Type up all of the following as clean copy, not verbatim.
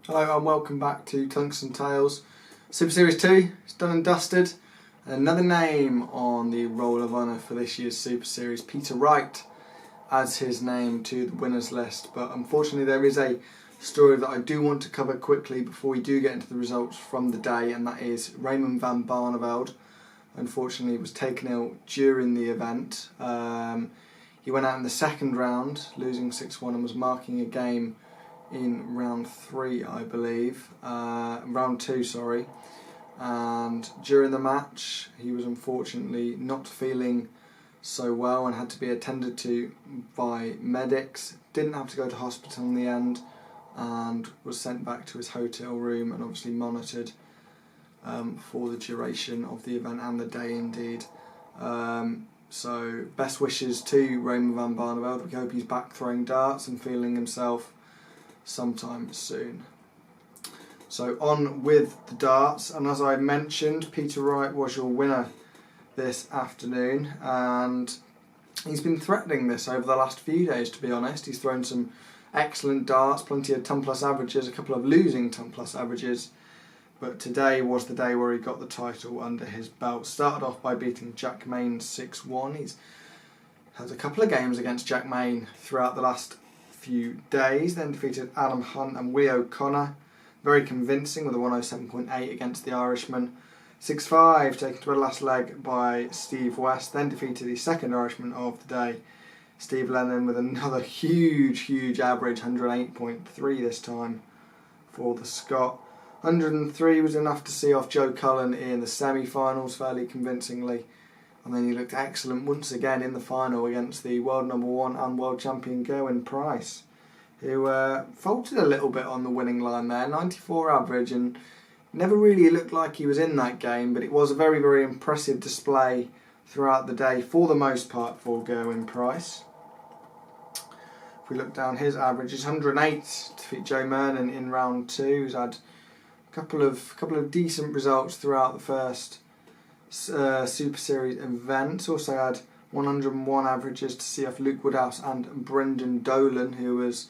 Hello and welcome back to Tungsten Tales. Super Series 2, it's done and dusted. Another name on the Roll of Honour for this year's Super Series. Peter Wright adds his name to the winners list, but unfortunately there is a story that I do want to cover quickly before we do get into the results from the day, and that is Raymond van Barneveld. Unfortunately was taken ill during the event. He went out in the second round, losing 6-1, and was marking a game in round 3, I believe. Round 2, sorry. And during the match, he was unfortunately not feeling so well and had to be attended to by medics. Didn't have to go to hospital in the end, and was sent back to his hotel room and obviously monitored for the duration of the event and the day indeed. So best wishes to Raymond van Barneveld. We hope he's back throwing darts and feeling himself sometime soon. So on with the darts, and as I mentioned, Peter Wright was your winner this afternoon, and he's been threatening this over the last few days, to be honest. He's thrown some excellent darts, plenty of 10 plus averages, a couple of losing 10 plus averages, but today was the day where he got the title under his belt. Started off by beating Jack Main 6-1. He's had a couple of games against Jack Main throughout the last few days, then defeated Adam Hunt and Willie O'Connor, very convincing with a 107.8 against the Irishman. 6-5 taken to the last leg by Steve West, then defeated the second Irishman of the day, Steve Lennon, with another huge average, 108.3 this time for the Scot. 103 was enough to see off Joe Cullen in the semi-finals fairly convincingly, and then he looked excellent once again in the final against the world number 1 and world champion Gerwyn Price, who faltered a little bit on the winning line there. 94 average, and never really looked like he was in that game, but it was a very impressive display throughout the day for the most part for Gerwyn Price. If we look down his averages, 108 to defeat Joe Mernon in round 2. He's had a couple of decent results throughout the first Super Series event. Also had 101 averages to see off Luke Woodhouse and Brendan Dolan, who was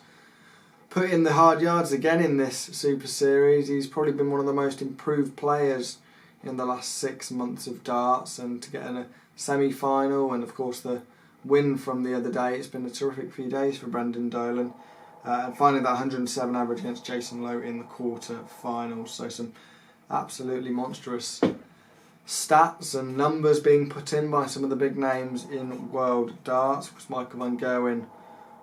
put in the hard yards again in this Super Series. He's probably been one of the most improved players in the last 6 months of darts, and to get in a semi-final and of course the win from the other day, it's been a terrific few days for Brendan Dolan. And finally that 107 average against Jason Lowe in the quarter-finals. So some absolutely monstrous stats and numbers being put in by some of the big names in world darts. Of course, Michael van Gerwen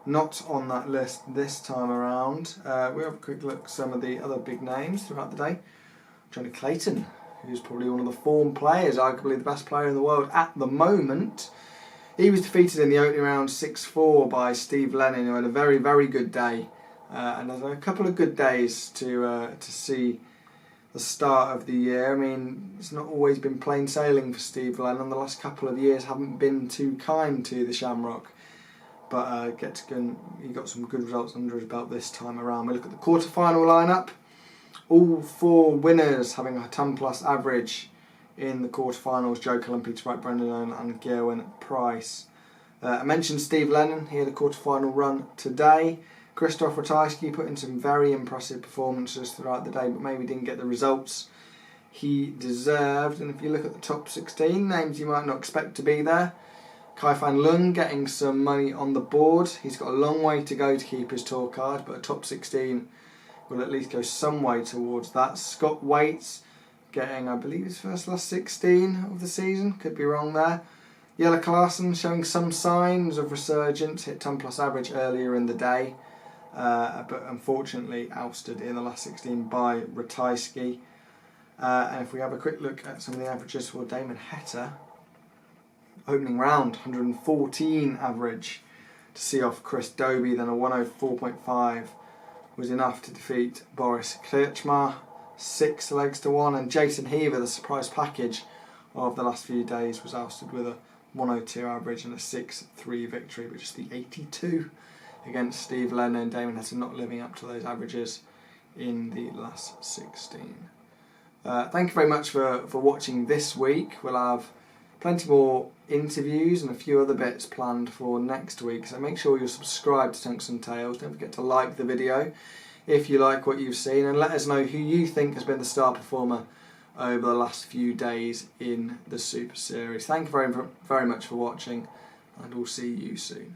not on that list this time around. We have a quick look at some of the other big names throughout the day. Johnny Clayton, who's probably one of the form players, arguably the best player in the world at the moment. He was defeated in the opening round 6-4 by Steve Lennon, who had a very good day, and there's a couple of good days to see the start of the year. I mean, it's not always been plain sailing for Steve Lennon. The last couple of years haven't been too kind to the Shamrock, but he got some good results under his belt this time around. We look at the quarter-final lineup. All 4 winners having a 10 plus average in the quarterfinals: Joe Cullen, Peter Wright, Brendan Dolan and Gerwyn Price. I mentioned Steve Lennon. He had a quarterfinal run today. Krzysztof Ratajski put in some very impressive performances throughout the day, but maybe didn't get the results he deserved. And if you look at the top 16, names you might not expect to be there. Kai Fan Lung getting some money on the board. He's got a long way to go to keep his tour card, but a top 16 will at least go some way towards that. Scott Waits getting, I believe, his first last 16 of the season. Could be wrong there. Jelle Klaassen showing some signs of resurgence. Hit 10 plus average earlier in the day, but unfortunately ousted in the last 16 by Ratajski. And if we have a quick look at some of the averages for Damon Heta, opening round 114 average to see off Chris Dobie, then a 104.5 was enough to defeat Boris Krčmar 6 legs to 1, and Jason Heaver, the surprise package of the last few days, was ousted with a 102 average and a 6-3 victory, but just the 82 against Steve Lennon. Damon Heta not living up to those averages in the last 16. Thank you very much for watching this week. We'll have plenty more interviews and a few other bits planned for next week, so make sure you're subscribed to Tungsten Tales. Don't forget to like the video. if you like what you've seen, and let us know who you think has been the star performer over the last few days in the Super Series. Thank you very much for watching, and we'll see you soon.